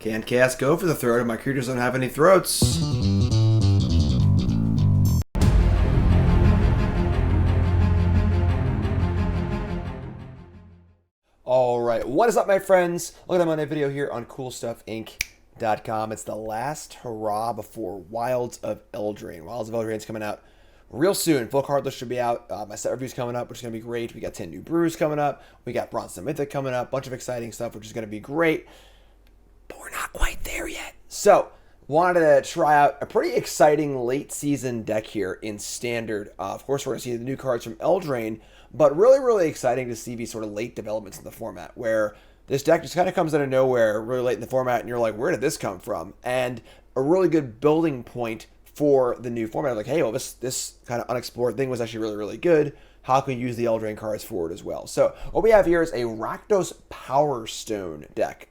Can't cast Go for the throat, and my creatures don't have any throats. Alright, what is up, my friends? Look at my video here on CoolStuffInc.com. It's the last hurrah before Wilds of Eldraine. Wilds of Eldraine is coming out real soon. Full card list should be out. My set review's coming up, which is going to be great. We got 10 new brews coming up. We got Bronze and Mythic coming up. Bunch of exciting stuff, which is going to be great. But we're not quite there yet. So, wanted to try out a pretty exciting late season deck here in Standard. Of course, we're going to see the new cards from Eldraine, but really exciting to see these sort of late developments in the format, where this deck just kind of comes out of nowhere really late in the format, and you're like, where did this come from? And a really good building point for the new format. Like, hey, well, this kind of unexplored thing was actually really good. How can we use the Eldraine cards forward as well? So what we have here is a Rakdos Power Stone deck,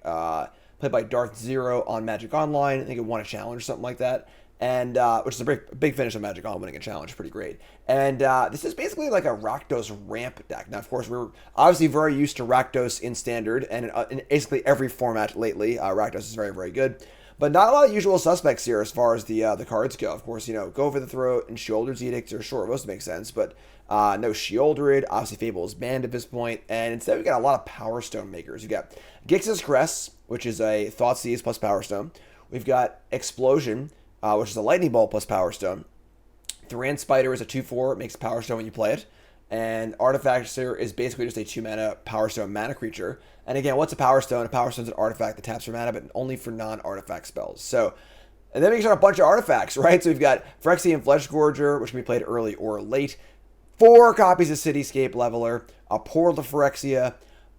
played by Darth Zero on Magic Online. I think it won a challenge or something like that. And which is a big finish on Magic Online, winning a challenge, pretty great. And this is basically like a Rakdos ramp deck. Now, of course, we're obviously very used to Rakdos in Standard, and in basically every format lately, Rakdos is very good. But not a lot of usual suspects here as far as the cards go. Of course, Go for the Throat and Sheoldred's Edict are supposed to make sense, but no Sheoldred. Obviously, Fable is banned at this point, and instead we got a lot of Power Stone makers. You got Gix's Crest, which is a Thoughtseize plus Power Stone. We've got Explosion, which is a Lightning Bolt plus Power Stone. Thran Spider is a 2/4, makes Power Stone when you play it. And Artificer is basically just a 2-mana Power Stone mana creature. And again, what's a Power Stone? A Power Stone is an artifact that taps for mana, but only for non-artifact spells. So, and then we got a bunch of artifacts, right? So we've got Phyrexian Fleshgorger, which can be played early or late. 4 copies of Cityscape Leveler, a Portal to Phyrexia,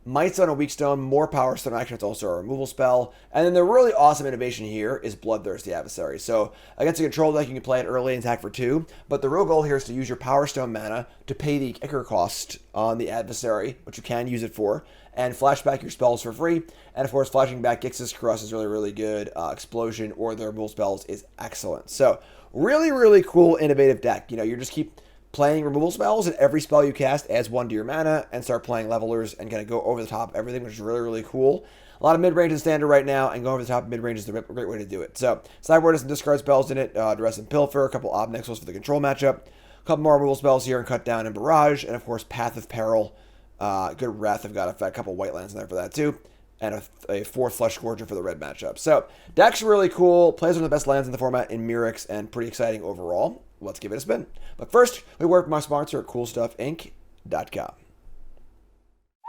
Mightstone and Weakstone, more Power Stone action. It's also a removal spell. And then the really awesome innovation here is Bloodthirsty Adversary. So against a control deck, you can play it early and attack for 2. But the real goal here is to use your Power Stone mana to pay the kicker cost on the adversary, which you can use it for, and flash back your spells for free. And of course, flashing back Gix's Crest is really good. Explosion or the removal spells is excellent. So really cool, innovative deck. You just keep playing removal spells, and every spell you cast adds 1 to your mana, and start playing levelers and kind of go over the top of everything, which is really cool. A lot of mid-range in Standard right now, and going over the top of mid-range is the great way to do it. So, Sideboard has some discard spells in it, Duress and Pilfer, a couple Ob Nixilis for the control matchup, a couple more removal spells here, and Cut Down and Barrage, and of course, Path of Peril, good Wrath of God effect, a couple white lands in there for that too, and a 4th Fleshgorger for the red matchup. So, deck's really cool, plays one of the best lands in the format in Mirrex, and pretty exciting overall. Let's give it a spin. But first, we work with my sponsor at CoolStuffInc.com.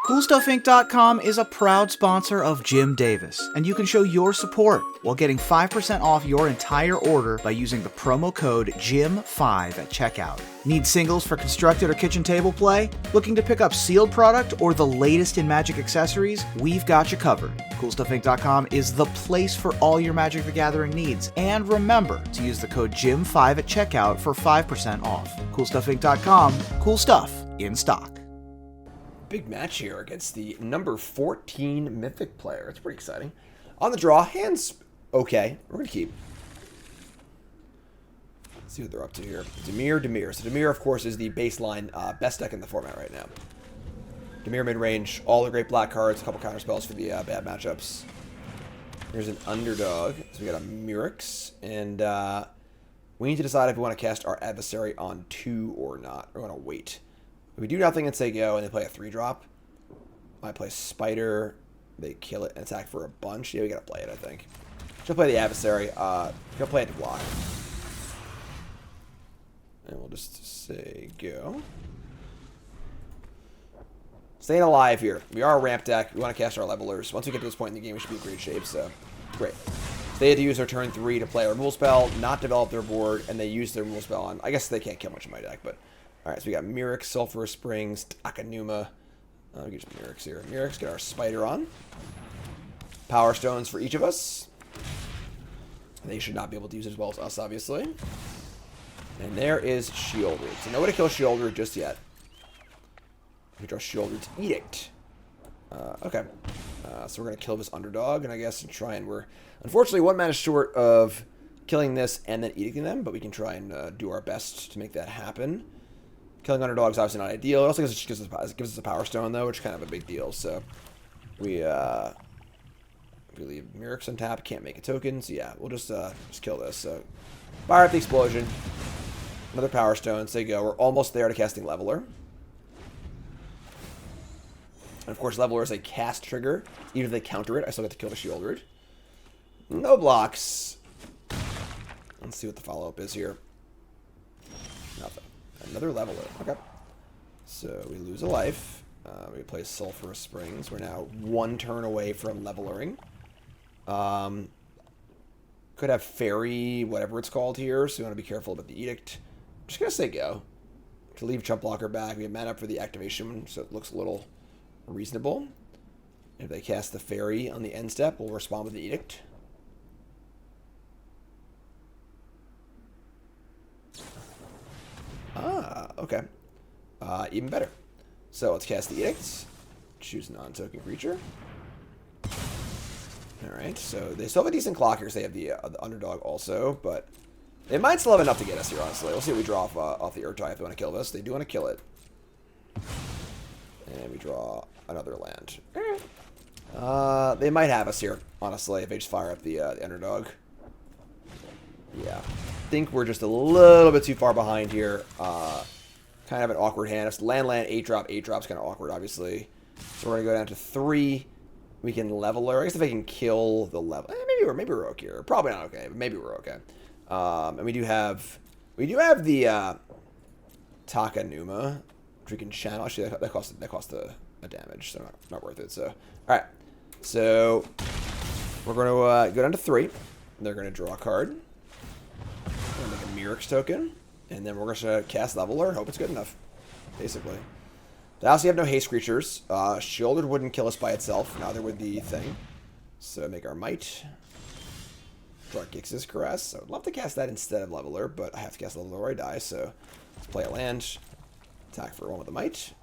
CoolStuffInc.com is a proud sponsor of Jim Davis, and you can show your support while getting 5% off your entire order by using the promo code JIM5 at checkout. Need singles for constructed or kitchen table play? Looking to pick up sealed product or the latest in Magic accessories? We've got you covered. CoolStuffInc.com is the place for all your Magic the Gathering needs, and remember to use the code JIM5 at checkout for 5% off. CoolStuffInc.com, cool stuff in stock. Big match here against the number 14 Mythic player. It's pretty exciting. On the draw, hands okay. We're going to keep. Let's see what they're up to here. Dimir. So Dimir, of course, is the baseline best deck in the format right now. Dimir mid-range, all the great black cards, a couple counter spells for the bad matchups. Here's an underdog. So we got a Mirrex, and we need to decide if we want to cast our adversary on 2 or not. We're going to wait. If we do nothing and say go, and they play a 3-drop, I play Spider, they kill it and attack for a bunch. Yeah, we gotta play it, I think. Should play the adversary. Go play it to block. And we'll just say go. Staying alive here. We are a ramp deck. We want to cast our levelers. Once we get to this point in the game, we should be in great shape, so great. They had to use their turn 3 to play a removal spell, not develop their board, and they used their removal spell on. I guess they can't kill much of my deck, but. Alright, so we got Mirrex, Sulfurous Springs, Takenuma. We get some Mirrex here. Mirrex, get our Spider on. Power Stones for each of us. They should not be able to use it as well as us, obviously. And there is Sheoldred. So no way to kill Sheoldred just yet. We draw Sheoldred's Edict. Okay. So we're going to kill this underdog, and I guess try and we're unfortunately 1 mana short of killing this and then edicting them, but we can try and do our best to make that happen. Killing underdogs obviously not ideal. It also gives us a Power Stone though, which is kind of a big deal. So we If we leave Mirrex on tap, can't make a token. So yeah, we'll just kill this. So fire up the explosion. Another Power Stone. So there you go. We're almost there to casting Leveler. And of course, Leveler is a cast trigger. Even if they counter it, I still get to kill the Sheoldred. No blocks. Let's see what the follow-up is here. Nothing. Another Leveler. Okay. So we lose a life. We play Sulfurous Springs. We're now 1 turn away from levelering. Could have Fairy, whatever it's called here, so you want to be careful about the Edict. I'm just going to say go. To leave Chump Blocker back, we have mana for the activation, so it looks a little reasonable. If they cast the Fairy on the end step, we'll respond with the Edict. Ah, okay. Even better. So let's cast the Edict. Choose a non-token creature. Alright, so they still have a decent clock here, so they have the underdog also, but they might still have enough to get us here, honestly. We'll see what we draw off the Urtai if they want to kill this. They do want to kill it. And we draw another land. They might have us here, honestly, if they just fire up the underdog. Yeah. I think we're just a little bit too far behind here. Kind of an awkward hand. It's land, 8-drop. 8-drop's kind of awkward, obviously. So we're going to go down to 3. We can Leveler. I guess if I can kill the level, maybe we're okay here. Probably not okay, but maybe we're okay. And we do have the Takenuma, which we can channel. Actually, that costs a damage, so not worth it. So all right, so we're going to go down to 3. They're going to draw a card. We're going to make a Mirrex token, and then we're going to cast Leveler. Hope it's good enough, basically. They also have no haste creatures. Sheoldred wouldn't kill us by itself. Neither would the thing. So make our Might. Draw Gix's Caress. So I'd love to cast that instead of Leveler, but I have to cast Leveler or I die. So let's play a land. Attack for 1 with the Might.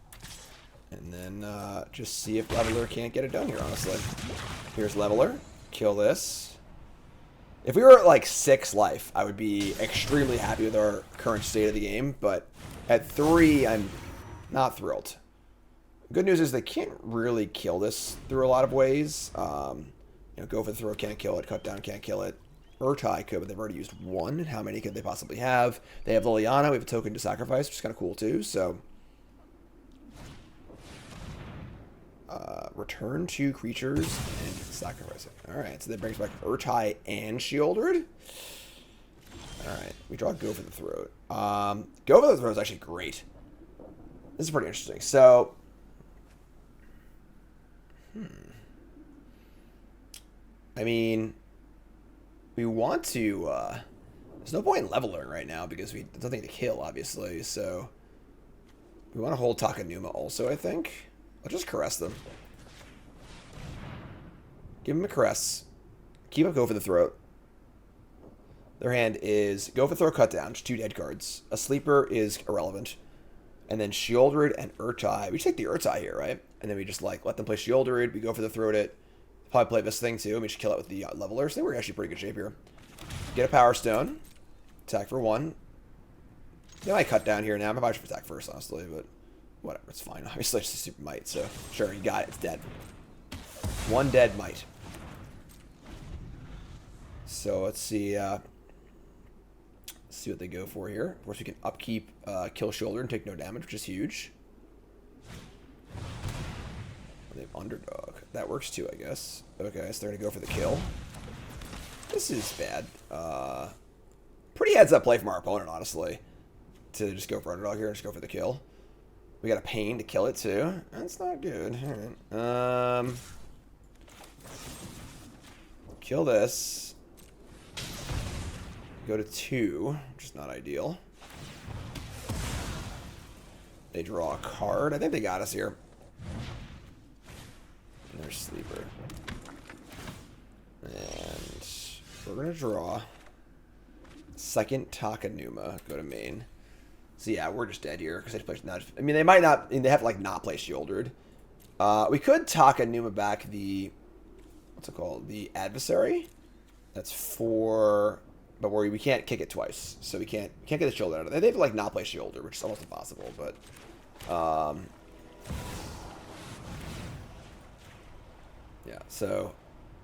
And then just see if Leveler can't get it done here, honestly. Here's Leveler. Kill this. If we were at like 6 life, I would be extremely happy with our current state of the game. But at 3, I'm not thrilled. Good news is they can't really kill this through a lot of ways. Go for the throw, can't kill it. Cut down, can't kill it. Urtai could, but they've already used 1. How many could they possibly have? They have Liliana. We have a token to sacrifice, which is kind of cool too. So, return 2 creatures and sacrifice it. All right, so that brings back Urtai and Sheoldred. All right, we draw Go for the Throat. Go for the Throat is actually great. This is pretty interesting. So, I mean, we want to, there's no point in leveling right now because there's nothing to kill, obviously, so we want to hold Takenuma also, I think. I'll just caress them. Give them a caress. Keep up Go for the Throat. Their hand is Go for the Throat, cut down, just 2 dead cards. A sleeper is irrelevant. And then Sheoldred and Urtai. We just take the Urtai here, right? And then we just let them play Sheoldred. We go for the Throat it. Probably play this thing too. We should kill it with the Leveler. So we're actually pretty good shape here. Get a Power Stone. Attack for 1. They might cut down here now. I probably should attack first, honestly, but whatever. It's fine. Obviously, it's just a super Might. So sure, you got it. It's dead. 1 dead Might. So let's see. See what they go for here. Of course, we can upkeep kill Sheoldred and take no damage, which is huge. They have underdog. That works too, I guess. Okay, so they're going to go for the kill. This is bad. Pretty heads up play from our opponent, honestly. To just go for underdog here and just go for the kill. We got a pain to kill it too. That's not good. All right. Kill this. Go to 2, which is not ideal. They draw a card. I think they got us here. And there's Sleeper. And we're going to draw. Second Takenuma. Go to main. So yeah, we're just dead here because they play not. I mean, they might not. They have to like not play Sheoldred. We could Takenuma back the what's it called? The Adversary. That's 4, but we can't kick it twice, so we can't get the Sheoldred out of it. They have to like not play Sheoldred, which is almost impossible. But yeah, so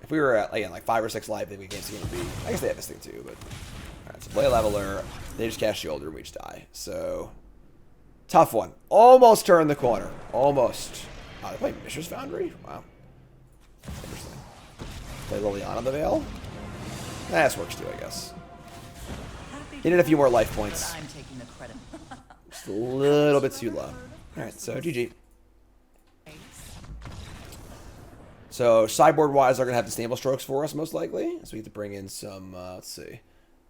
If we were at, again, like 5 or 6 life, then we can't see him be... I guess they have this thing too, but... Alright, so play Leveler. They just cast Sheoldred and we each die. So... Tough one. Almost turned the corner. Almost. Oh, they play Mishra's Foundry? Wow. Interesting. Play Liliana the Veil? Nah, this works too, I guess. He needed a few more life points. I'm taking the credit. Just a little bit too low. Alright, so GG. So, sideboard-wise, they're going to have the Stable Strokes for us, most likely. So we have to bring in some, let's see.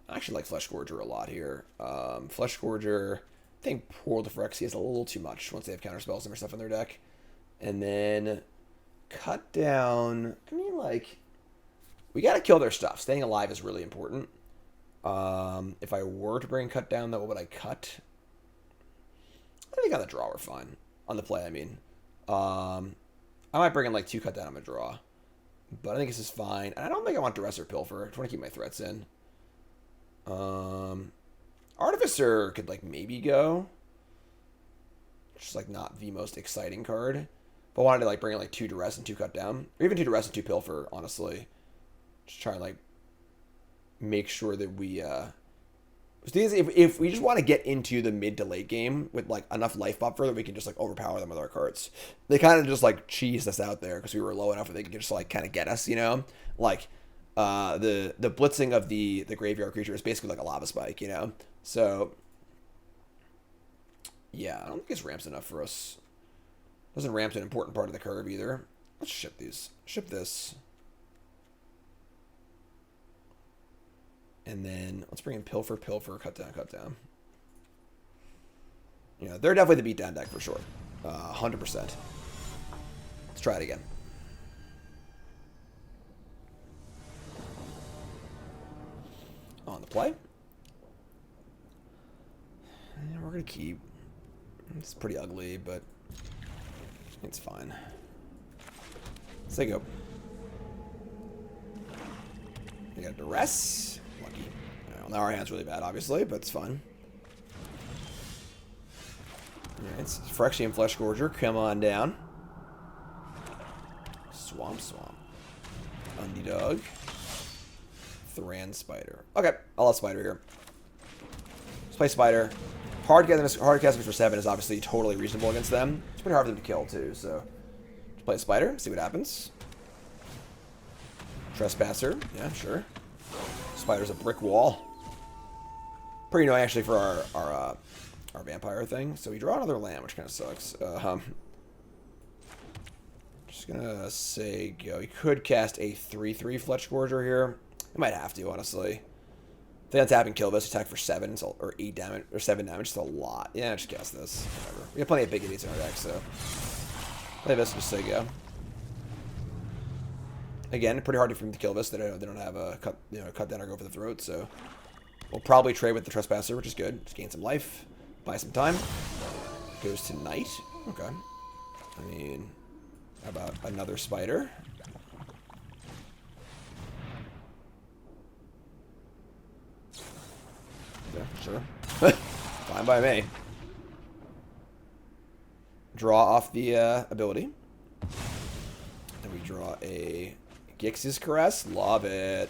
I actually like Fleshgorger a lot here. Fleshgorger, I think Portal to Phyrexia is a little too much once they have counterspells and stuff in their deck. And then cut down, I mean, like, we got to kill their stuff. Staying alive is really important. If I were to bring cut down, though, what would I cut? I think on the draw we're fine. On the play, I mean. I might bring in like 2 cut down on my draw. But I think this is fine. And I don't think I want Duress or Pilfer. I just want to keep my threats in. Artificer could like maybe go. Just like not the most exciting card. If I wanted to like bring in like 2 Duress and 2 cut down. Or even 2 Duress and 2 Pilfer, honestly. Just try and like make sure that we if we just want to get into the mid to late game with like enough life buffer that we can just like overpower them with our cards. They kind of just like cheesed us out there because we were low enough that they could just like kind of get us, you know? Like the blitzing of the graveyard creature is basically like a lava spike, you know? So yeah, I don't think this ramps enough for us. Doesn't ramp to an important part of the curve either. Let's ship these. Ship this. And then let's bring in Pilfer, cut down. You know, they're definitely the beatdown deck for sure. 100%. Let's try it again. On the play. And we're going to keep. It's pretty ugly, but it's fine. Let's go. We got Duress. Lucky. Well, now our hand's really bad, obviously, but it's fun. Alright, Phyrexian Fleshgorger, come on down. Swamp. Undie Thran Spider. Okay, I'll let Spider here. Let's play Spider. Hard casting for 7 is obviously totally reasonable against them. It's pretty hard for them to kill, too, so... Let's play Spider, see what happens. Trespasser, yeah, sure. Spider's a brick wall. Pretty annoying, actually, for our vampire thing. So we draw another land, which kind of sucks. Just gonna say go. He could cast a 3/3 Fleshgorger here. He might have to, honestly. If they untap and kill this, attack for 7, so, or 8 damage, or 7 damage, it's a lot. Yeah, just cast this. Whatever. We have plenty of big idiots in our deck, so play this, just say go. Again, pretty hard for them to kill this. They don't have a cut down or go for the throat, so we'll probably trade with the Trespasser, which is good. Just gain some life, buy some time. Goes to Knight. Okay. I mean, how about another Spider? Yeah, sure. Fine by me. Draw off the ability. Then we draw a Gix's Caress. Love it.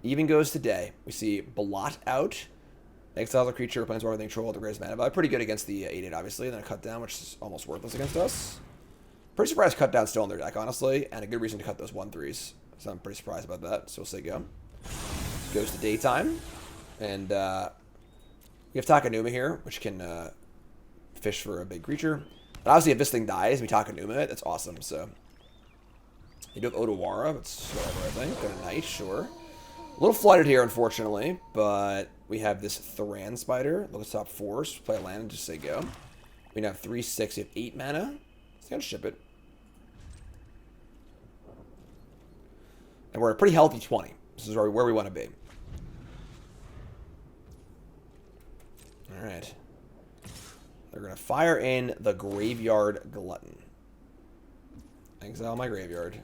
Even goes to Day. We see Blot out. Exiles a creature, planeswalker with control at the greatest mana value. Pretty good against the 8/8, obviously. Then a cut down, which is almost worthless against us. Pretty surprised cut down's still in their deck, honestly. And a good reason to cut those 1/3s. So I'm pretty surprised about that. So we'll say go. Goes to Daytime. And we have Takenuma here, which can fish for a big creature. But obviously, if this thing dies, we Takenuma it. That's awesome. So you do have Odawara, but whatever, I think. Got a Knight, sure. A little flooded here, unfortunately, but we have this Thran Spider. Look at top 4. So play a land and just say go. We now have 3/6. We have 8 mana. Let's go ship it. And we're at a pretty healthy 20. This is where we want to be. Alright. They're going to fire in the Graveyard Glutton. Exile my graveyard.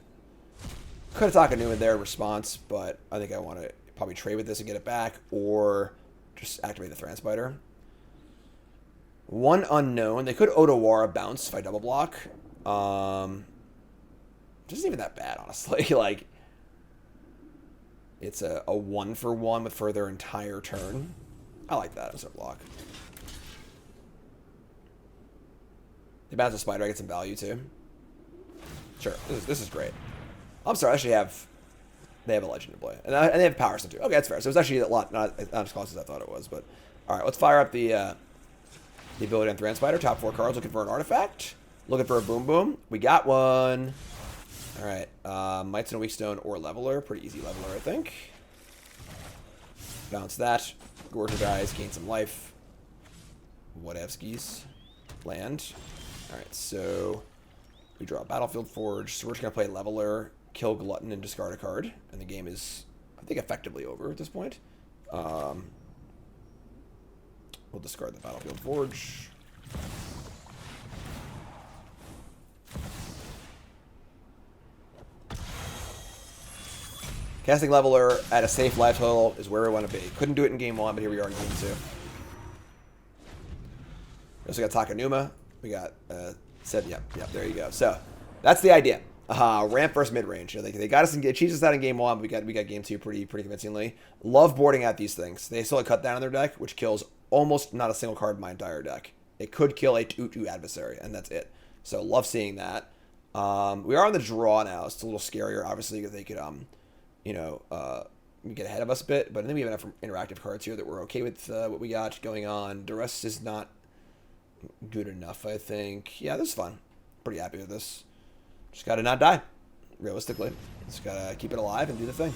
Could have Takenuma there in response, but I think I want to probably trade with this and get it back, or just activate the Thran Spider. One unknown. They could Odawara bounce if I double block. which isn't even that bad, honestly. Like, it's a 1-for-1 with for their entire turn. I like that as a block. They bounce a spider, I get some value too. Sure, this is great. I'm sorry, I actually have... They have a legend to play. And they have power stone too. Okay, that's fair. So it's actually a lot, not as close as I thought it was. But alright, let's fire up the ability on Thran Spider. Top 4 cards, looking for an artifact. Looking for a boom boom. We got one. Alright. Mightstone and Weakstone or Leveler. Pretty easy Leveler, I think. Bounce that. Gorger dies, gain some life. Whatevskis. Land. Alright, so we draw a Battlefield Forge. So we're just going to play Leveler, kill Glutton, and discard a card. And the game is, I think, effectively over at this point. We'll discard the Battlefield Forge. Casting Leveler at a safe life total is where we want to be. Couldn't do it in game 1, but here we are in game 2. We also got Takenuma. We got yep, there you go. So that's the idea. Ramp versus mid range. You know, they got us and cheesed us out in game 1. But we got game 2 pretty convincingly. Love boarding out these things. They still have cut down on their deck, which kills almost not a single card in my entire deck. It could kill a 2/2 adversary, and that's it. So love seeing that. We are on the draw now. It's a little scarier, obviously, because they could get ahead of us a bit. But I think we have enough interactive cards here that we're okay with what we got going on. Duress is not good enough, I think. Yeah, this is fun. Pretty happy with this. Just gotta not die, realistically. Just gotta keep it alive and do the thing.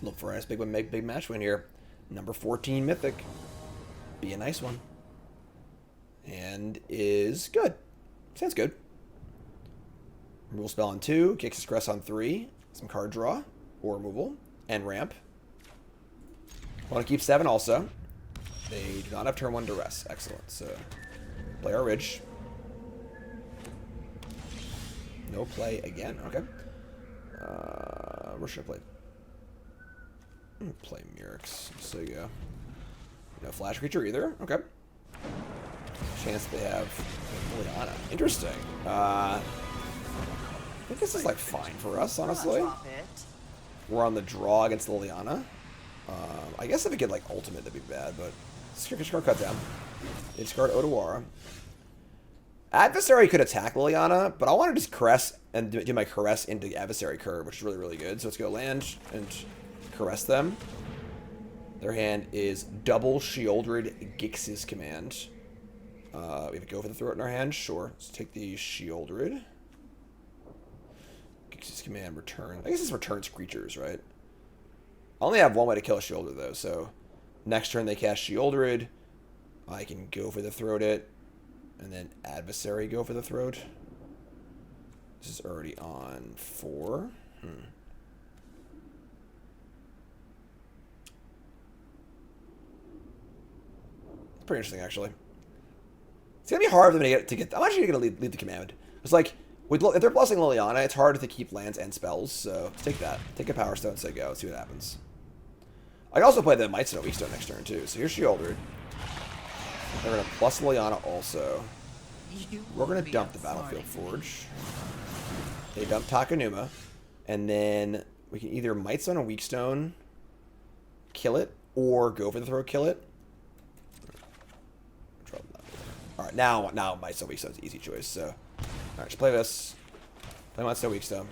Look for a nice big match win here. Number 14 Mythic. Be a nice one. And is good. Sounds good. Removal spell on 2. Kicks his crest on 3. Some card draw. Or removal. And ramp. Want to keep 7 also. They do not have turn 1 Duress. Excellent. So, play our Ridge. No play again. Okay. Where should I play? I'm gonna play Mirrex. So you go. No flash creature either. Okay. Chance they have Liliana. Interesting. I think this is like fine for us, honestly. We're on the draw against Liliana. I guess if we get like ultimate, that'd be bad, but discard cut down. They discard Odawara. Adversary could attack Liliana, but I want to just caress and do my caress into adversary curve, which is really good. So let's go land and caress them. Their hand is double Sheoldred Gix's command. We have a Go for the Throat in our hand. Sure. Let's take the Sheoldred. Gix's command return. I guess this returns creatures, right? I only have one way to kill a Sheoldred, though. So next turn they cast Sheoldred. I can Go for the Throat it. And then adversary Go for the Throat. This is already on 4. It's pretty interesting, actually. It's gonna be hard for them to get. I'm actually gonna leave the command. It's like if they're blessing Liliana, it's hard to keep lands and spells. So let's take that. Take a Power Stone. Say go. Let's see what happens. I can also play the Mightstone and Weakstone next turn too. So here's Sheoldred. They're gonna plus Liliana also. We're gonna dump the Battlefield Forge. They dump Takenuma, and then we can either Mightstone and Weakstone, kill it, or Go for the Throat, kill it. All right, now Mightstone and Weakstone is an easy choice. So, all right, just play this. Play Mightstone and Weakstone,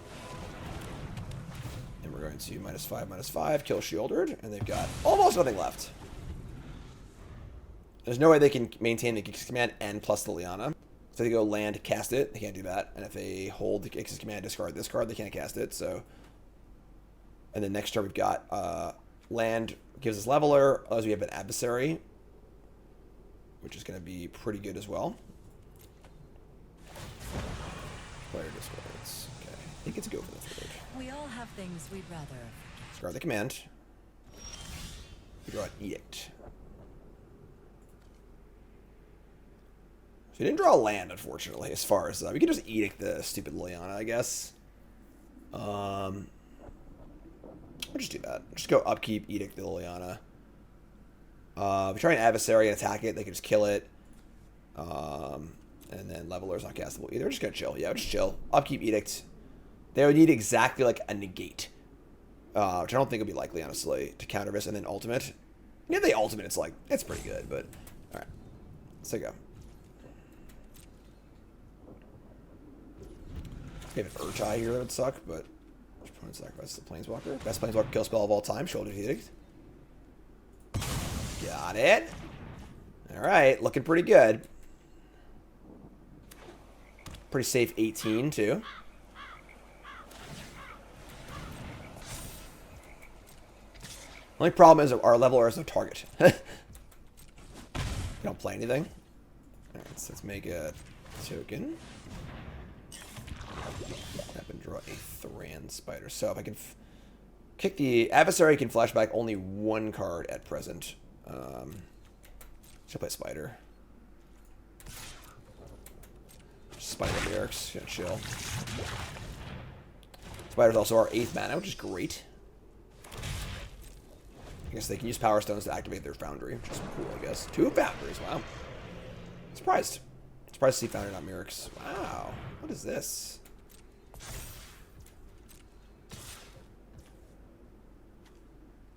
and we're going to -5/-5, kill Sheoldred, and they've got almost nothing left. There's no way they can maintain the Gix's command and plus Liliana. So they go land, cast it. They can't do that. And if they hold the Gix's command, discard this card, they can't cast it. So, and then next turn we've got land gives us Leveler. Otherwise we have an adversary, which is going to be pretty good as well. Player discards. Okay, I think it's Go for the Throat. We all have things we'd rather forget. Discard the command. We draw an Edict. So we didn't draw a land, unfortunately, as far as... we could just Edict the stupid Liliana, I guess. We'll just do that. Just go upkeep, Edict the Liliana. If we try an adversary and attack it, they can just kill it. And then Leveler's not castable either. We're just going to chill. Yeah, just chill. Upkeep Edict. They would need exactly like a negate. Which I don't think would be likely, honestly, to counter this. And then ultimate. Yeah, the ultimate, it's like, it's pretty good, but... Alright. Let's take a... Maybe an Urtai here that would suck, but... Opponent sacrifices the Planeswalker. Best Planeswalker kill spell of all time. Sheoldred Edict. Got it. Alright, looking pretty good. Pretty safe 18, too. Only problem is our leveler has no target. We don't play anything. Alright, so let's make a token. Up and draw a Thran Spider. So if I can kick the adversary, can flashback only one card at present. Should play Spider. Spider Mirrex, gonna chill. Spider's also our 8th mana, which is great. I guess they can use Power Stones to activate their Foundry, which is cool, I guess. 2 Foundries, wow. Surprised. Surprised to see Foundry, not Mirrex. Wow. What is this?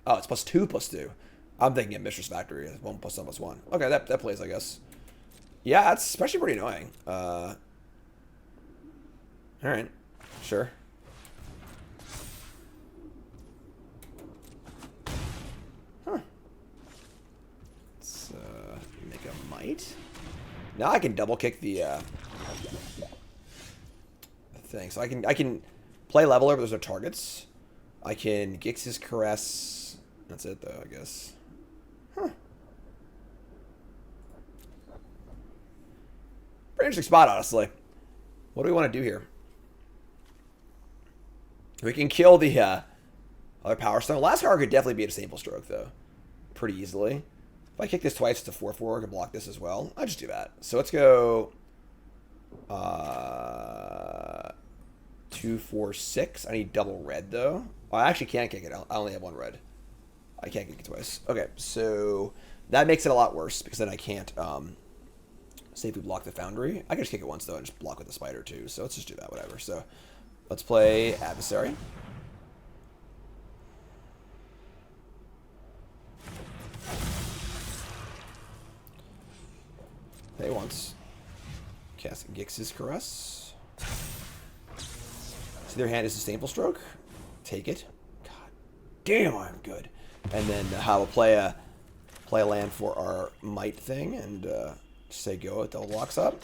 Oh, it's +2/+2. I'm thinking of Mistress Factory. 1+1/+1. Okay, that plays, I guess. Yeah, it's especially pretty annoying. Alright. Sure. Huh. Let's make a Might. Now I can double kick the thing. So I can play Leveler, but there's no targets. I can Gix's Caress. That's it, though, I guess. Huh. Pretty interesting spot, honestly. What do we want to do here? We can kill the other Power Stone. Last card could definitely be a Disdainful Stroke, though. Pretty easily. If I kick this twice, it's a 4/4. I can block this as well. I'll just do that. So let's go 2, 4, 6. I need double red, though. Oh, I actually can't kick it. I only have 1 red. I can't kick it twice. Okay, so that makes it a lot worse because then I can't safely block the Foundry. I can just kick it once, though, and just block with the Spider, too. So let's just do that, whatever. So let's play Adversary. Play once. Cast Gix's Caress. See, their hand is Disdainful Stroke. Take it. God damn, I'm good. And then we'll play a land for our Might thing and say go. It double locks up.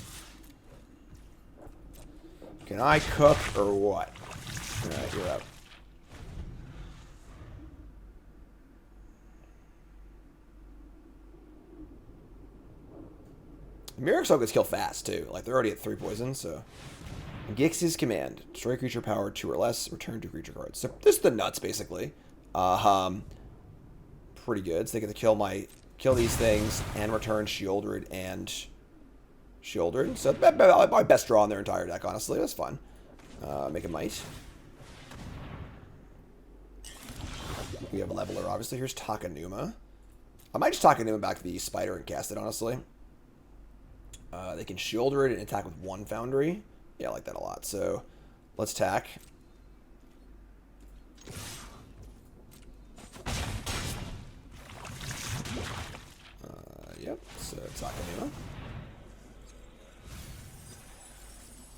Can I cook or what? Alright, you're up. Mirrex all gets killed fast, too. Like, they're already at 3 poison, so... Gix's command. Destroy creature power 2 or less. Return 2 creature cards. So, this is the nuts, basically. Pretty good. So, they get to kill these things and return Sheoldred and Sheoldred. So, my best draw in their entire deck, honestly. That's fun. Make a Might. We have a Leveler, obviously. Here's Takenuma. I might just Takenuma back to the Spider and cast it, honestly. They can Sheoldred and attack with 1 Foundry. Yeah, I like that a lot. So, let's attack. Yep, so Takenuma.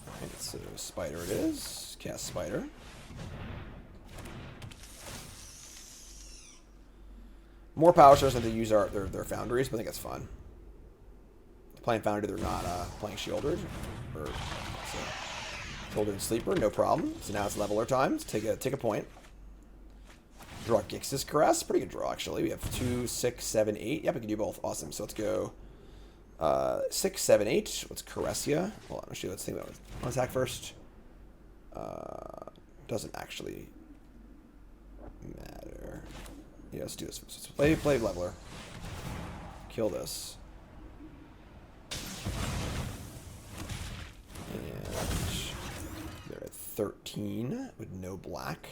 Alright, so Spider it is. Cast Spider. More power source than to use their Foundries, but I think that's fun. Playing Foundry, they're not playing Sheoldred. Or Sheoldred Sleeper, no problem. So now it's Leveler time. Let's take a point. Draw Gix's Caress. Pretty good draw, actually. We have 2, 6, 7, 8. Yep, we can do both. Awesome. So let's go 6, 7, 8. Let's Phyrexia. Hold on, actually, let's think about it. I'll attack first. Doesn't actually matter. Yeah, let's do this. Let's play Leveler. Kill this. And they're at 13 with no black.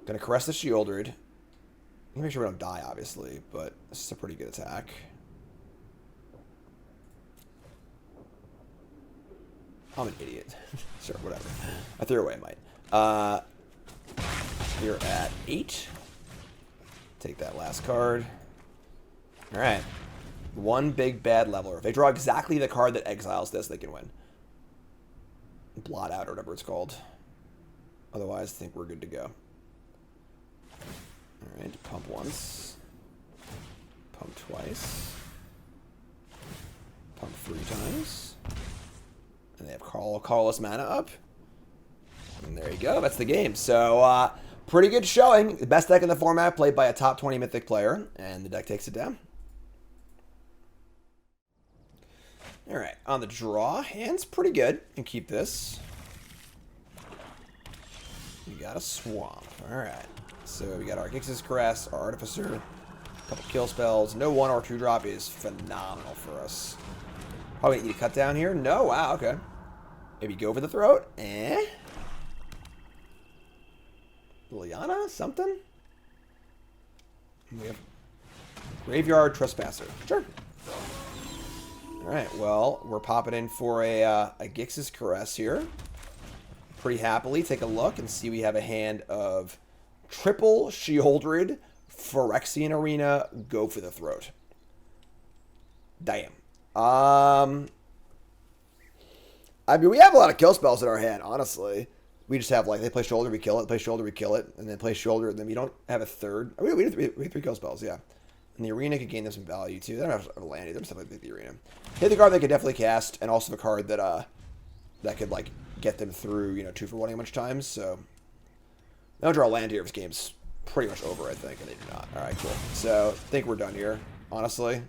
Gonna Caress the Sheoldred. Make sure we don't die, obviously, but this is a pretty good attack. I'm an idiot. Sure, whatever. I threw away a Might. You're at 8. Take that last card. Alright. One big bad leveler. If they draw exactly the card that exiles this, they can win. Blot out or whatever it's called. Otherwise, I think we're good to go. Alright, pump once. Pump twice. Pump 3 times. And they have Koilos mana up. And there you go. That's the game. So, pretty good showing. The best deck in the format, played by a top 20 Mythic player. And the deck takes it down. Alright, on the draw, hand's pretty good. And keep this. We got a Swamp. Alright. So we got our Gix's Caress, our Artificer, a couple kill spells. No 1 or 2 drop is phenomenal for us. Probably need a cut down here. No, wow, okay. Maybe go for the throat. Liliana, something? We have Graveyard Trespasser. Sure. Alright, well, we're popping in for a Gix's Caress here. Pretty happily, take a look and see we have a hand of triple Sheoldred, Phyrexian Arena, go for the throat. Damn. I mean, we have a lot of kill spells in our hand, honestly. We just have, like, they play Shoulder, we kill it, play Shoulder, we kill it, and then play Shoulder, and then we don't have a third. We have 3 kill spells, yeah. And the Arena could gain them some value, too. They don't have a land either, stuff like the Arena. Hit the card they could definitely cast, and also the card that, that could, like, get them through, you know, 2 for 1 a bunch of times, so... They don't draw a land here if this game's pretty much over, I think, and they do not. Alright, cool. So, I think we're done here, honestly.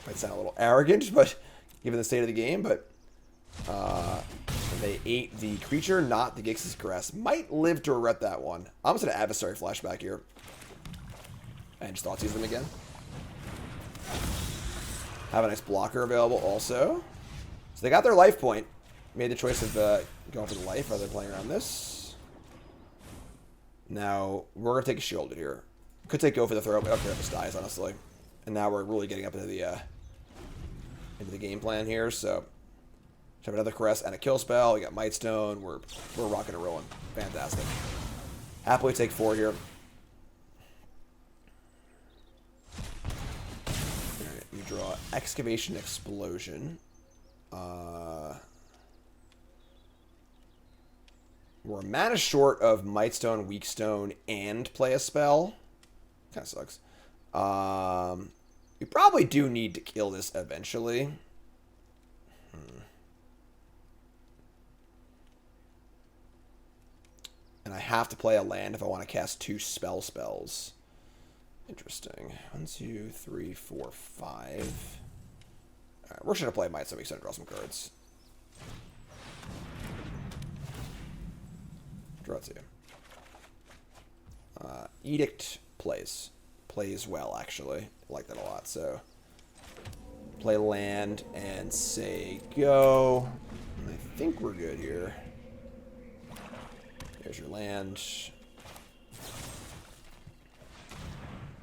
Might sound a little arrogant, but given the state of the game, but they ate the creature, not the Gix's Caress. Might live to regret that one. I'm just going to Adversary flashback here. And just thought use them again. Have a nice blocker available also. So they got their life point. Made the choice of going for the life rather than playing around this. Now, we're going to take a Sheoldred here. Could take go for the throw, but I don't care if this dies, honestly. And now we're really getting up into the game plan here, so... Have another Caress and a kill spell. We got Mightstone. We're rocking and rolling. Fantastic. Happily take 4 here. Alright, we draw Excavation Explosion. We're mana short of Mightstone, Weakstone, and play a spell. Kind of sucks. We probably do need to kill this eventually. And I have to play a land if I want to cast 2 spells. Interesting. 1, 2, 3, 4, 5. Alright, we're just going to play Might so we can draw some cards. Draw 2. Edict plays. Plays well, actually. I like that a lot. So, play land and say go. And I think we're good here. There's your land.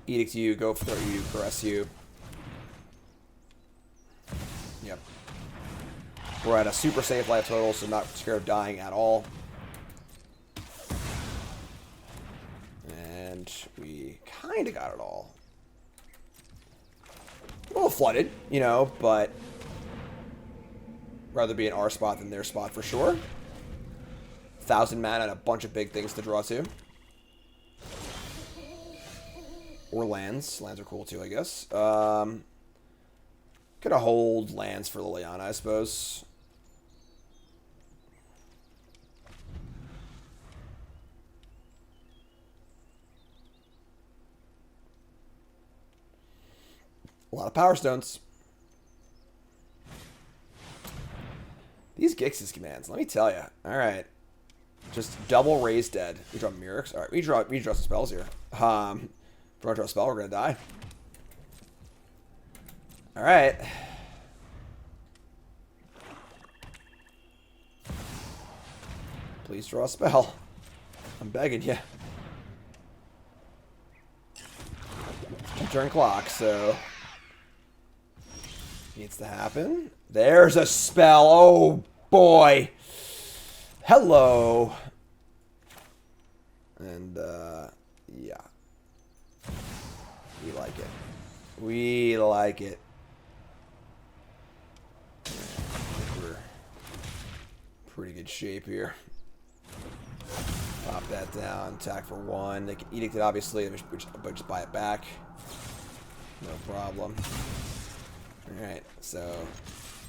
Edict you, go for you, Caress you. Yep. We're at a super safe life total, so not scared of dying at all. And we kind of got it all. A little flooded, you know, but rather be in our spot than their spot for sure. 1,000 mana and a bunch of big things to draw to. Or lands. Lands are cool too, I guess. Gonna hold lands for Liliana, I suppose. A lot of Power Stones. These Gix's commands, let me tell you. Alright. Just double raise dead. We draw Mirrex. Alright, we draw some spells here. If we draw a spell, we're gonna die. Alright. Please draw a spell. I'm begging you. Turn clock, so needs to happen. There's a spell. Oh boy. Hello. And, yeah. We like it. We like it. We're pretty good shape here. Pop that down. Attack for 1. They can edict it, obviously, but just buy it back. No problem. Alright, so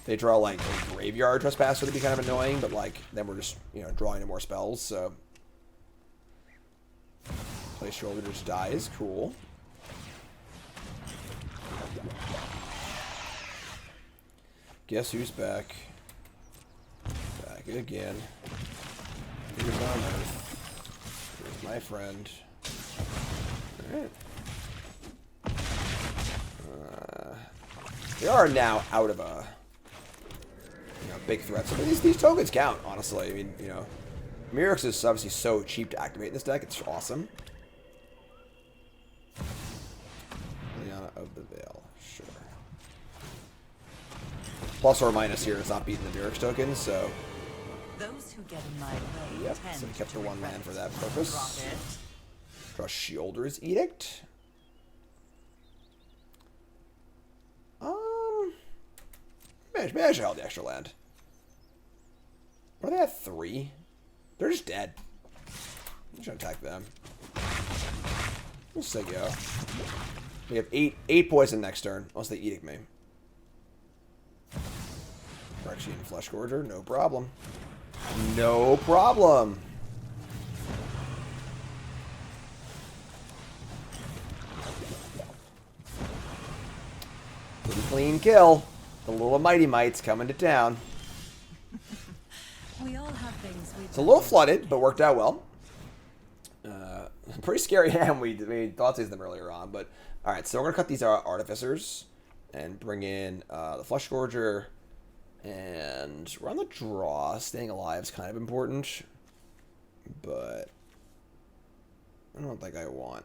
they draw like a graveyard trespass, would be kind of annoying, but like then we're just, you know, drawing in more spells, so play Sheoldred just dies, cool. Guess who's back? Back again. Here's on Earth. Here's my friend. Alright. They are now out of a, you know, big threat. So these tokens count, honestly. I mean, you know, Mirrex is obviously so cheap to activate in this deck. It's awesome. Liana of the Veil, sure. Plus or minus here is not beating the Mirrex tokens, so. Those who get in my way. Yep. So we kept the 1 man for that purpose. Draw Sheoldred's Edict. Maybe I should held the extra land. Are they at 3? They're just dead. I'm just gonna attack them. We'll say go. We have 8 poison next turn, unless they edict me. Phyrexian Fleshgorger, no problem. No problem. Pretty clean kill. The little mighty mites coming to town. We all have things we It's a little flooded, but worked out well. Pretty scary hand. We thought these them earlier on, but all right. So we're gonna cut these artificers and bring in the Fleshgorger, and we're on the draw. Staying alive is kind of important, but I don't think I want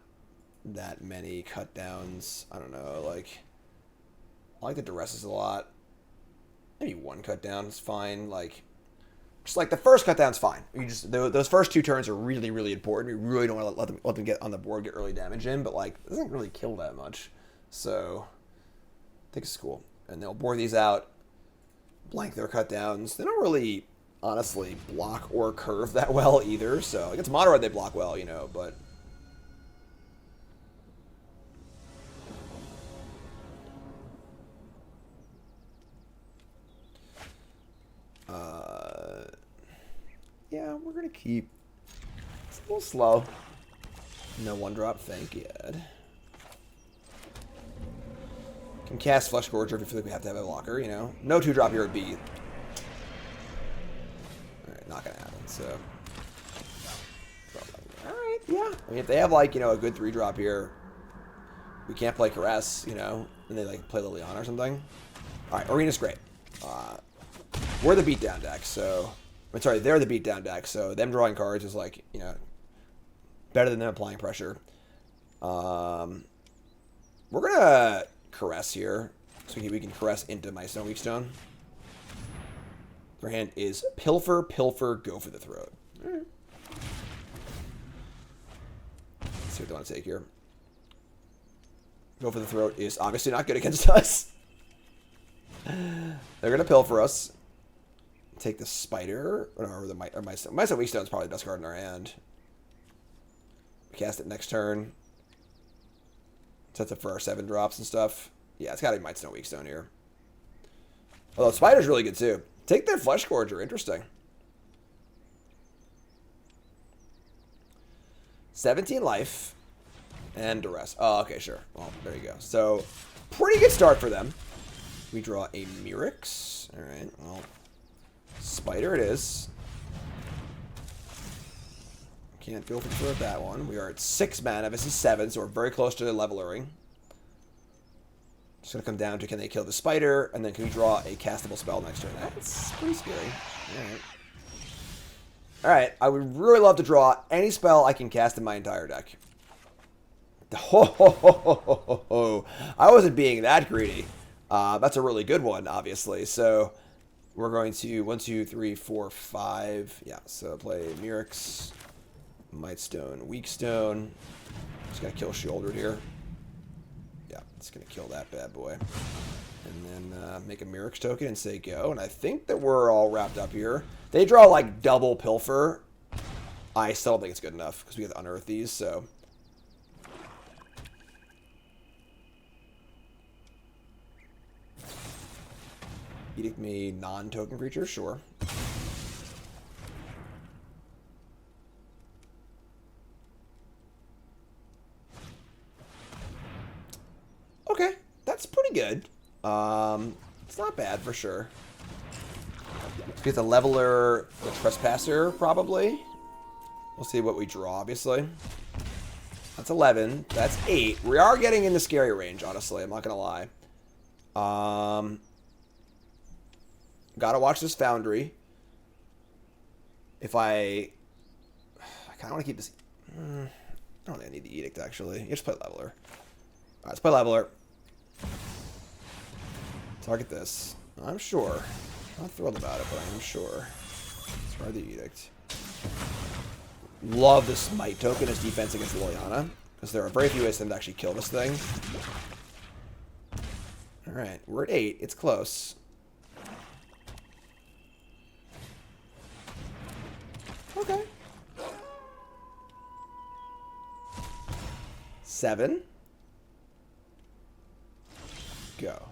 that many cut downs. I don't know, like. I like the Duresses a lot. Maybe 1 cut down is fine. Like, just like the first cut down's fine. You just those first 2 turns are really, really important. We really don't want to let them get on the board, get early damage in, but like it doesn't really kill that much. So I think it's cool. And they'll bore these out, blank their cut downs. They don't really, honestly, block or curve that well either. So like it's mono red they block well, you know, but. Yeah, we're gonna keep. It's a little slow. No 1-drop, thank you, Ed. Can cast Fleshgorger if we feel like we have to have a blocker, you know. No 2-drop here would be. Alright, not gonna happen, so. Alright, yeah. I mean, if they have, like, you know, a good 3-drop here, we can't play Caress, you know, and they, like, play Liliana or something. Alright, Arena's great. We're the beatdown deck, so. I'm sorry, they're the beatdown deck, so them drawing cards is like, you know, better than them applying pressure. We're gonna Caress here, so we can Caress into Mightstone and Weakstone. Their hand is Pilfer, go for the throat. Alright. Let's see what they want to take here. Go for the throat is obviously not good against us. They're gonna Pilfer us. Take the Spider, or the Mightstone and Weakstone is probably the best card in our hand. We cast it next turn. Sets up for our 7-drops and stuff. Yeah, it's got to be Mightstone and Weakstone here. Although Spider's really good too. Take the Fleshgorger, interesting. 17 life and Duress. Oh, okay, sure. Well, there you go. So, pretty good start for them. We draw a Mirrex. All right, well. Spider it is. Can't go for that one. We are at 6 mana. This is 7, so we're very close to the levelering. Just gonna come down to can they kill the Spider, and then can we draw a castable spell next turn? That's pretty scary. Alright. Alright, I would really love to draw any spell I can cast in my entire deck. Ho ho ho ho ho ho. I wasn't being that greedy. That's a really good one, obviously. So we're going to 1, 2, 3, 4, 5. Yeah, so play Mirrex, Mightstone, Weakstone. Just gonna kill Sheoldred here. Yeah, it's gonna kill that bad boy. And then make a Mirrex token and say go. And I think that we're all wrapped up here. They draw like double Pilfer. I still don't think it's good enough because we have to unearth these, so. Edict me non-token creature, sure. Okay, that's pretty good. It's not bad for sure. Let's get the Leveler, the Trespasser, probably. We'll see what we draw, obviously. That's 11. That's 8. We are getting in the scary range, honestly. I'm not going to lie. Gotta watch this Foundry. If I kind of want to keep this. I don't think I need the Edict, actually. You just play Leveler. Alright, let's play Leveler. Target this. I'm sure. I'm not thrilled about it, but I am sure. Let's try the Edict. Love this Might token as defense against Liliana, because there are very few ways for them to actually kill this thing. Alright, we're at 8. It's close. Okay. 7. Go.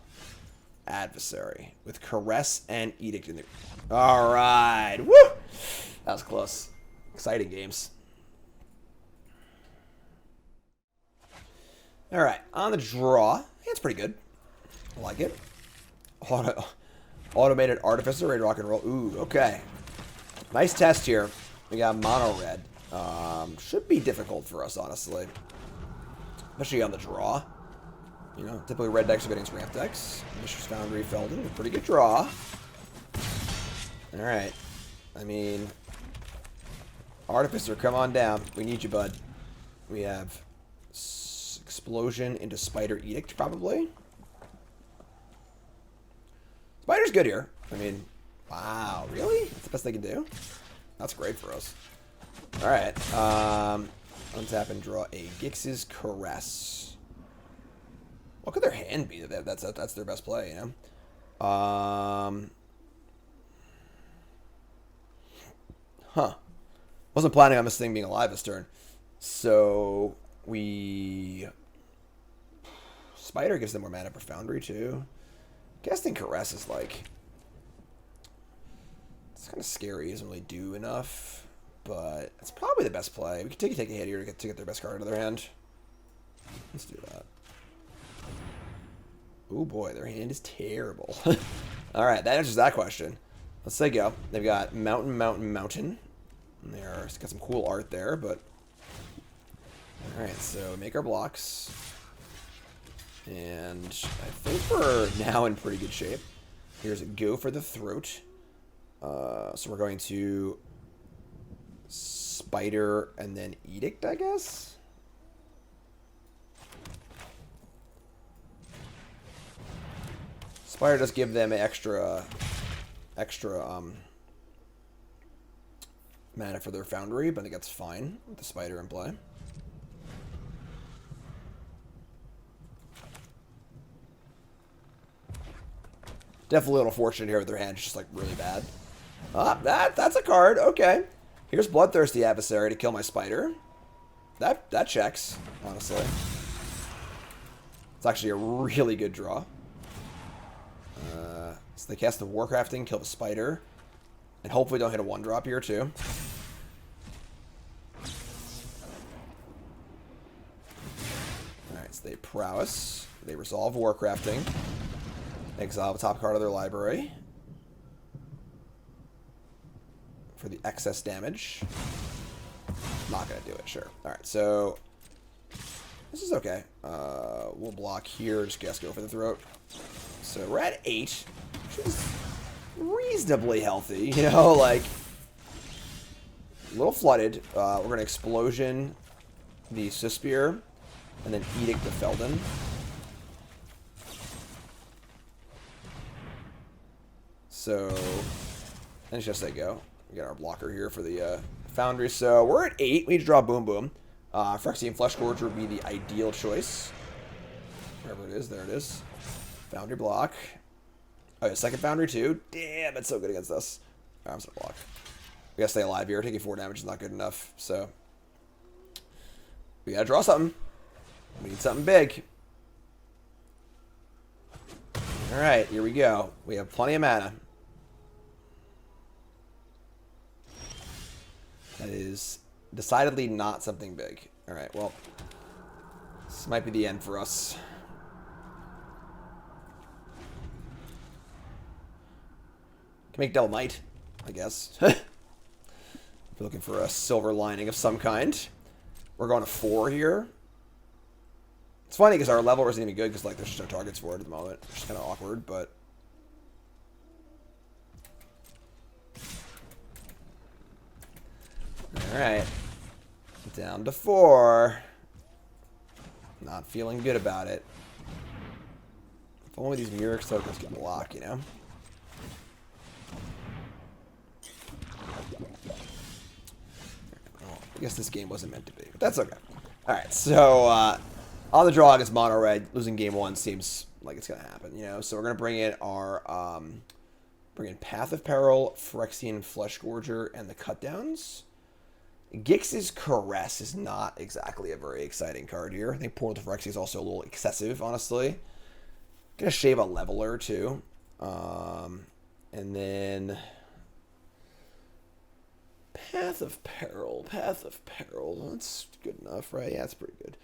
Adversary with Caress and Edict in there. All right. Woo! That was close. Exciting games. All right. On the draw. Yeah, it's pretty good. I like it. Automated Artificer, ready to rock and roll. Ooh, okay. Nice test here. We got mono red. Should be difficult for us, honestly. Especially on the draw. You know, typically red decks are good against ramp decks. Mishra's Foundry, Felden, a pretty good draw. Alright. I mean, Artificer, come on down. We need you, bud. We have Explosion into Spider Edict, probably. Spider's good here. I mean, wow, really? That's the best they can do? That's great for us. Alright. Untap and draw a Gix's Caress. What could their hand be? That's their best play, you know? Huh. Wasn't planning on this thing being alive this turn. So, we... Spider gives them more mana for Foundry, too. Casting Caress is like... It's kind of scary. It doesn't really do enough. But it's probably the best play. We could take a hit here to get their best card out of their hand. Let's do that. Oh boy, their hand is terrible. Alright, that answers that question. Let's say go. They've got Mountain, Mountain, Mountain. And they've got some cool art there, but... Alright, so make our blocks. And I think we're now in pretty good shape. Here's a go for the throat. So we're going to... Spider and then Edict, I guess? Spider does give them an extra mana for their Foundry, but I think that's fine with the Spider in play. Definitely a little fortunate here with their hand, just like really bad. Ah, that's a card. Okay. Here's Bloodthirsty Adversary to kill my Spider. That checks, honestly. It's actually a really good draw. So they cast the Warcrafting, kill the Spider. And hopefully don't hit a 1-drop here, too. Alright, so they Prowess. They resolve Warcrafting. Exile the top card of their library. For the excess damage. Not going to do it, sure. Alright, so... This is okay. We'll block here, just guess go for the throat. So we're at 8. Which is reasonably healthy, you know, like... A little flooded. We're going to Explosion the Suspir. And then Edict the Felden. So, let's just say go. We got our blocker here for the Foundry. So, we're at 8. We need to draw Boom Boom. Phyrexian Fleshgorger would be the ideal choice. Wherever it is, there it is. Foundry block. Oh, yeah, second Foundry too. Damn, it's so good against us. Alright, I'm just gonna block. We gotta stay alive here. Taking 4 damage is not good enough, so we gotta draw something. We need something big. Alright, here we go. We have plenty of mana. That is decidedly not something big. Alright, well, this might be the end for us. Can make Double Might, I guess. If you're looking for a silver lining of some kind. We're going to 4 here. It's funny because our level isn't even good because like there's just no targets for it at the moment. It's just kind of awkward, but alright. Down to 4. Not feeling good about it. If only these Mirrex tokens can block, you know? Well, I guess this game wasn't meant to be, but that's okay. Alright, so on the draw against Mono Red, losing game 1 seems like it's gonna happen, you know? So we're gonna bring in our bring in Path of Peril, Phyrexian Fleshgorger, and the Cutdowns. Gix's Caress is not exactly a very exciting card here. I think Portal to Phyrexia is also a little excessive, honestly. Gonna shave a Leveler, too. And then Path of Peril. Path of Peril. That's good enough, right? Yeah, that's pretty good.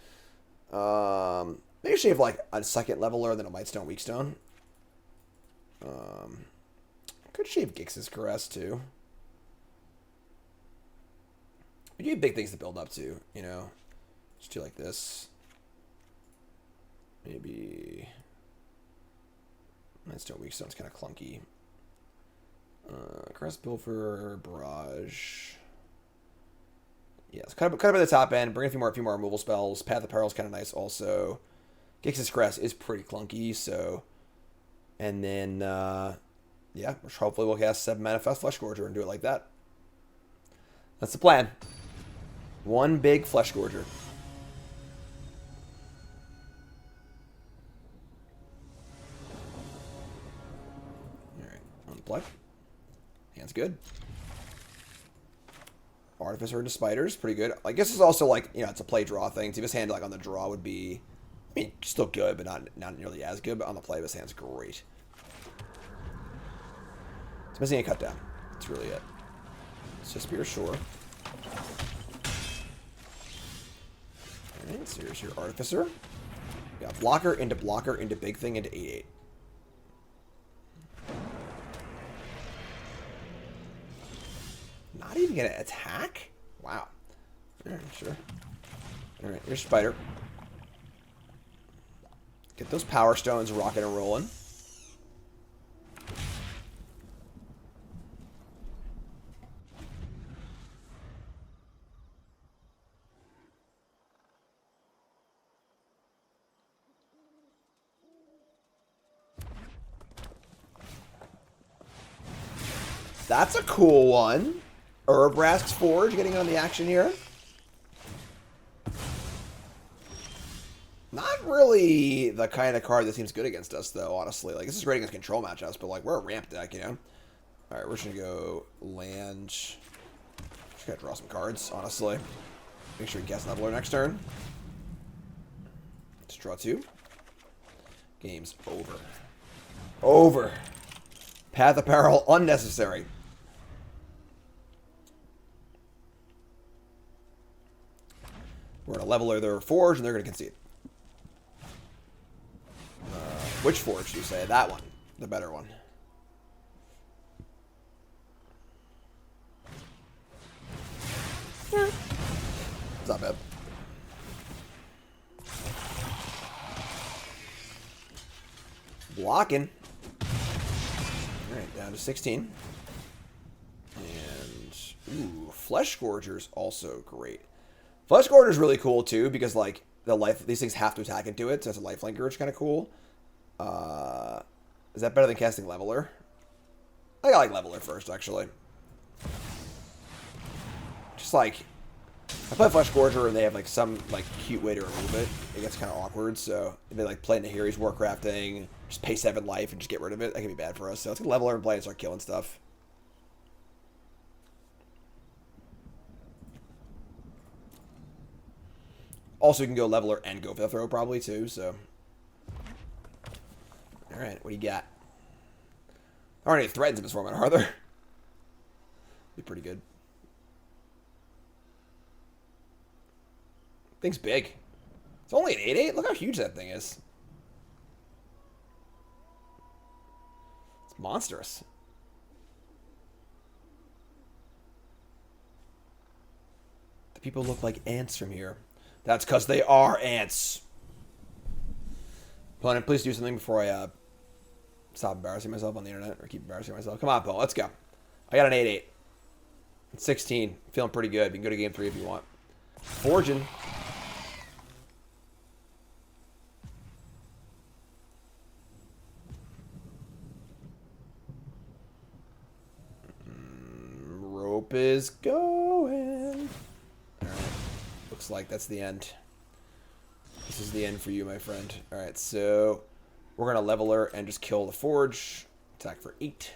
Maybe shave, like, a second Leveler and then a Mightstone, Weakstone. Could shave Gix's Caress, too. You have big things to build up to, you know. Just do like this. Maybe Mightstone Weakstone's kind of clunky. Crest Pilfer, Barrage. Yeah, it's kind of at the top end. Bring a few more removal spells. Path of Peril is kind of nice also. Gix's Crest is pretty clunky, so. And then, yeah, hopefully we'll cast 7 mana Fleshgorger and do it like that. That's the plan. One big Fleshgorger. Alright, unplug. Hand's good. Artificer into Spiders, pretty good. I guess it's also like, you know, it's a play draw thing. So if his hand like on the draw would be, I mean, still good, but not nearly as good. But on the play, his hand's great. It's missing a cut down. That's really it. It's just Spear, sure. Alright, so here's your Artificer. We got blocker into big thing into 8/8. Not even gonna attack? Wow. Alright, sure. Alright, here's Spider. Get those Power Stones rocking and rolling. That's a cool one. Urbrask's Forge getting on the action here. Not really the kind of card that seems good against us, though, honestly. Like, this is great against control matchups, but, like, we're a ramp deck, you know? Alright, we're just gonna go land. Just gotta draw some cards, honestly. Make sure we cast Leveler next turn. Let's draw 2. Game's over. Over. Path of Peril, unnecessary. We're going to Leveler their Forge, and they're going to concede. Which Forge do you say? That one. The better one. It's not bad. Blocking. Alright, down to 16. And, ooh, Fleshgorger's also great. Fleshgorger's really cool, too, because, like, these things have to attack into it, so it's a lifelinker, which is kind of cool. Is that better than casting Leveler? I got like Leveler first, actually. Just like, I play Fleshgorger and they have like some like cute way to remove it. It gets kind of awkward, so if they like play Nahiri's Warcrafting, just pay 7 life and just get rid of it, that can be bad for us. So let's get Leveler and play and start killing stuff. Also, you can go Leveler and go for the throw probably too, so. Alright, what do you got? There aren't any threats in this format, are there? Be pretty good. Thing's big. It's only an 8/8? Look how huge that thing is. It's monstrous. The people look like ants from here. That's because they are ants. Opponent, please do something before I stop embarrassing myself on the internet or keep embarrassing myself. Come on, Paul, let's go. I got an 8/8. It's 16. Feeling pretty good. We can go to game 3 if you want. Forging. Rope is going. Alright. Looks like that's the end. This is the end for you, my friend. Alright, so we're going to Leveler and just kill the Forge. Attack for 8.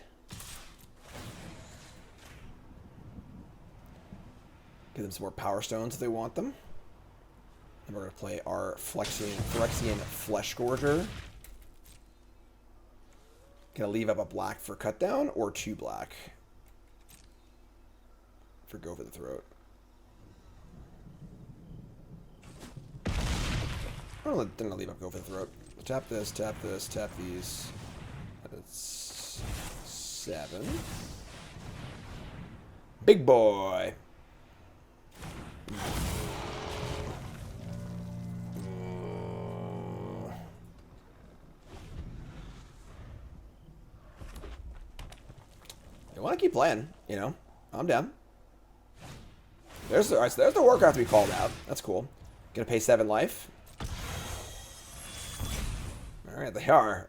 Give them some more Power Stones if they want them. And we're going to play our Phyrexian Fleshgorger. Going to leave up a black for cut down or 2 black for go for the throat. I'm gonna leave up go for the throat. Tap this, tap this, tap these. That's 7. Big boy. You want to keep playing, you know? I'm down. There's the Warcraft we called out. That's cool. Gonna pay 7 life. Alright, they are.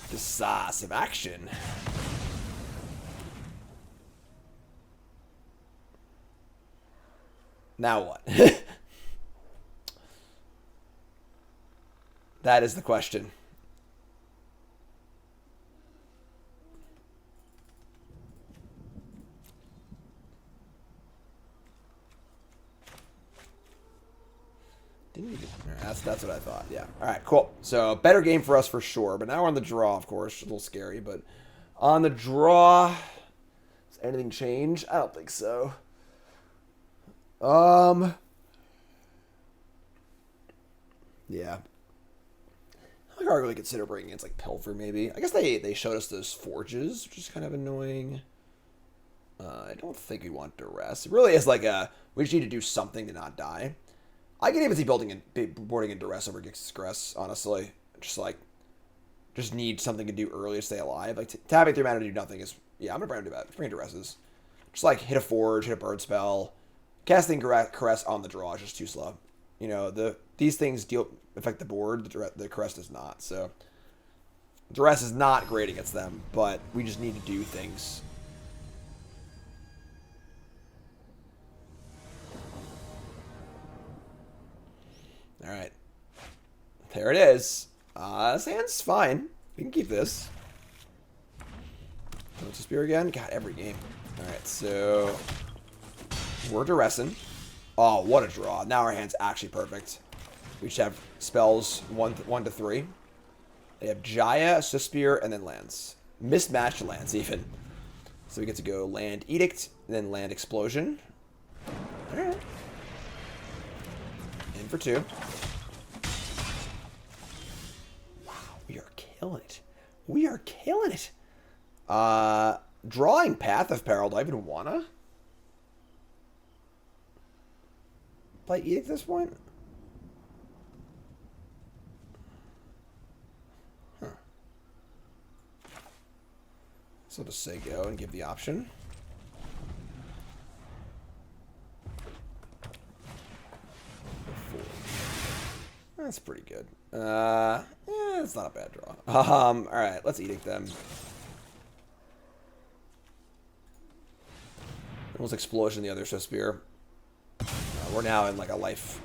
Decisive action. Now what? That is the question. Didn't even, that's what I thought. Yeah. All right. Cool. So better game for us for sure. But now we're on the draw, of course. A little scary, but on the draw, does anything change? I don't think so. Yeah. I can't really consider bringing against like Pilfer maybe. I guess they showed us those forges, which is kind of annoying. I don't think we want Duress. It really is like we just need to do something to not die. I can even see boarding in Duress over Gixis, honestly. Just need something to do early to stay alive. Like, tapping through mana to do nothing is... Yeah, I'm going to bring Duresses. Just, like, hit a Forge, hit a Bird Spell. Casting Caress on the draw is just too slow. You know, these things affect the board. The Caress does not, so... Duress is not great against them, but we just need to do things. Alright. There it is. This hand's fine. We can keep this. What's the spear again? God, every game. Alright, so... We're Duressing. Oh, what a draw. Now our hand's actually perfect. We just have spells 1 to 3. They have Jaya, Suspir, and then lands. Mismatched lands, even. So we get to go land Edict, and then land Explosion. Alright. In for 2. Wow, we are killing it. We are killing it. Drawing Path of Peril. Do I even wanna play Edict at this point? Huh. So just say go and give the option. That's pretty good. Yeah, it's not a bad draw. Alright, let's Edict them. Almost explosion the other Swift Spear. We're now in like a life,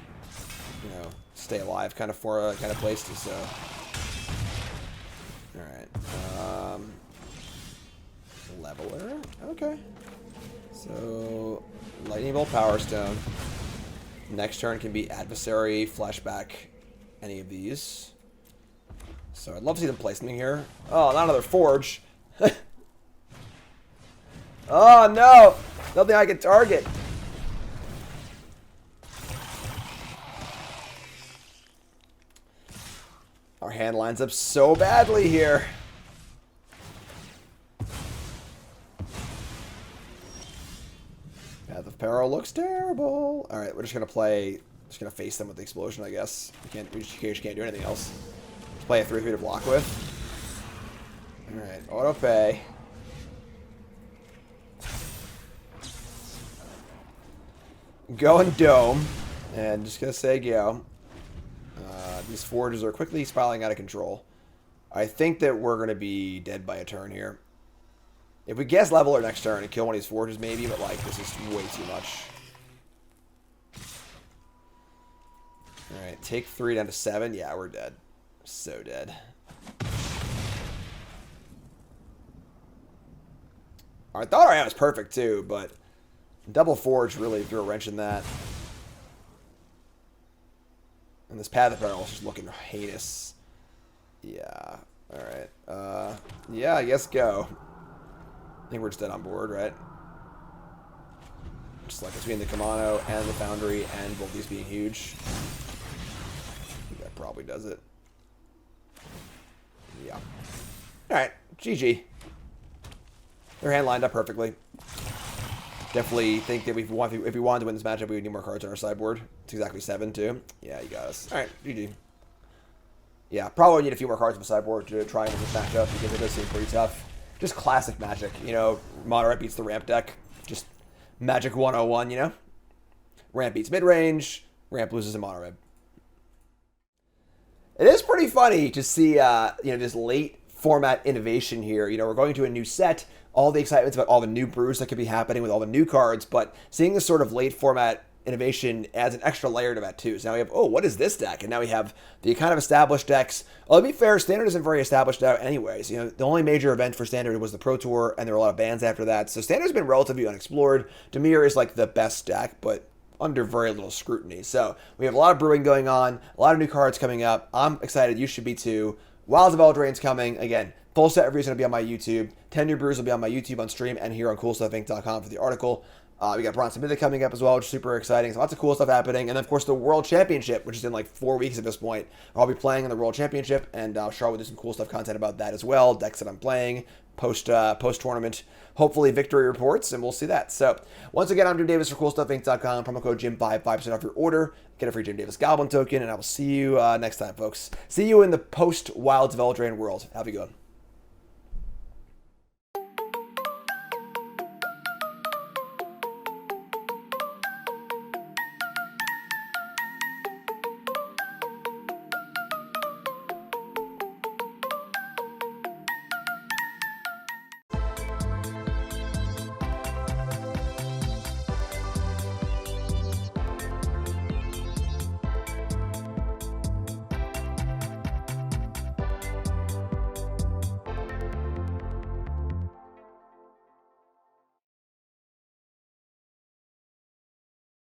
you know, stay alive kind of place. So, all right. Leveler. Okay. So, Lightning Bolt, Power Stone. Next turn can be Adversary, Flashback, any of these. So I'd love to see them play something here. Oh, not another Forge. Oh no! Nothing I can target. Our hand lines up so badly here. Path of Peril looks terrible. All right, we're just gonna face them with the explosion, I guess. We just can't do anything else. Let's play a 3/3 to block with. All right, auto pay. Going Dome, and just gonna say go. These forges are quickly spiraling out of control. I think that we're gonna be dead by a turn here. If we guess Leveler next turn and kill one of these forges, maybe, but like this is way too much. All right, take 3 down to 7. Yeah, we're dead. So dead. I thought our hand was perfect too, but double forge really threw a wrench in that. And this Path of Peril is just looking heinous. Yeah. Alright. Yeah, I guess go. I think we're just dead on board, right? Just like between the Kamano and the Foundry and both these being huge. I think that probably does it. Yeah. Alright. GG. Their hand lined up perfectly. Definitely think that if we wanted to win this matchup, we would need more cards on our sideboard. It's exactly 7, too. Yeah, you got us. All right, GG. Yeah, probably need a few more cards on the sideboard to try and win this matchup because it does seem pretty tough. Just classic Magic, you know. Mono Red beats the ramp deck. Just Magic 101, you know. Ramp beats mid-range. Ramp loses to Mono Red. It is pretty funny to see, you know, this late format innovation here. You know, we're going to a new set. All the excitement's about all the new brews that could be happening with all the new cards, but seeing this sort of late format innovation adds an extra layer to that too. So now we have, oh, what is this deck? And now we have the kind of established decks. Well, to be fair, Standard isn't very established out anyways. You know, the only major event for Standard was the Pro Tour, and there were a lot of bans after that. So Standard's been relatively unexplored. Mire is like the best deck, but under very little scrutiny. So we have a lot of brewing going on, a lot of new cards coming up. I'm excited. You should be too. Wilds of Eldraine's coming. Again, full set reviews going to be on my YouTube. 10 new brews will be on my YouTube on stream and here on CoolStuffInc.com for the article. We got Bronze Mythic coming up as well, which is super exciting. So lots of cool stuff happening. And then, of course, the World Championship, which is in like 4 weeks at this point. I'll be playing in the World Championship, and Char will do some cool stuff content about that as well. Decks that I'm playing, post-tournament, hopefully victory reports, and we'll see that. So once again, I'm Jim Davis for CoolStuffInc.com. Promo code Jim5, 5% off your order. Get a free Jim Davis Goblin token, and I will see you next time, folks. See you in the post-Wilds of Eldraine world. Have a good one.